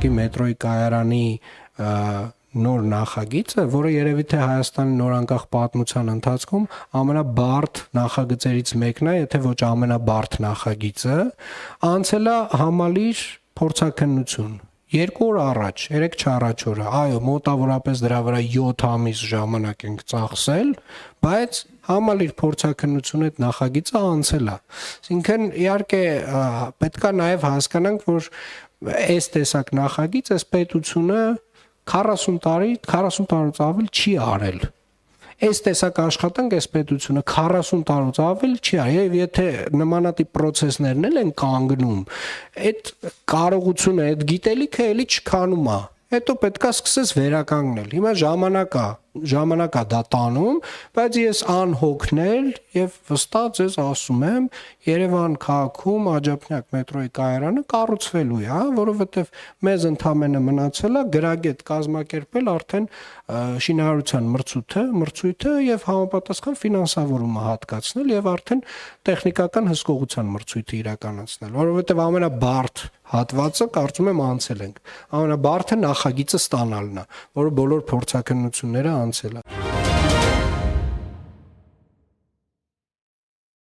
ուղղակի մետրոյի կայարանի նոր նախագիծը, որը երևի թե Հայաստանի նորանկախ պատմության ընթացքում ամենաբարդ նախագծերից մեկն է, եթե ոչ ամենաբարդ նախագիծը, անցել է համալիր փորձաքննություն 2 օր առաջ, 3-4 օրը, այո, մոտավորապես դրա վրա 7 ամիս ժամանակ ենք ծախսել, բայց համալիր փորձաքննություն այդ նախագիծը անցել է։ Այսինքն իհարկե պետք է նաև հասկանանք, որ այս տեսակ նախագիծ, այս պետությունը 40 տարուց ավել չի արել։ Այս տեսակ աշխատանք այս պետությունը 40 տարուց ավել չի արել, եւ եթե նմանատիպ process-ներն են կանգնում, այդ կարողությունը, այդ գիտելիքը էլի չքանում է։ Հետո պետքա սկսես վերականգնել։ Հիմա ժամանակ է դա տանում, բայց ես անհոգնել եւ վստահ ձեզ ասում եմ, Երևան քաղաքում աջափնյակ մետրոյի կայարանը կառուցվելու է, որովհետեւ մեզ ընդամենը մնացել է գրագետ կազմակերպել արդեն շինարարության մրցույթը եւ համապատասխան ֆինանսավորումը հատկացնել եւ արդեն տեխնիկական հսկողության մրցույթը իրականացնել, որովհետեւ ամենաբարդ հատվածը կարծում եմ անցել ենք։ Ամենաբարդը նախագիծը ստանալն է, որը բոլոր փորձաքննությունները անցել է։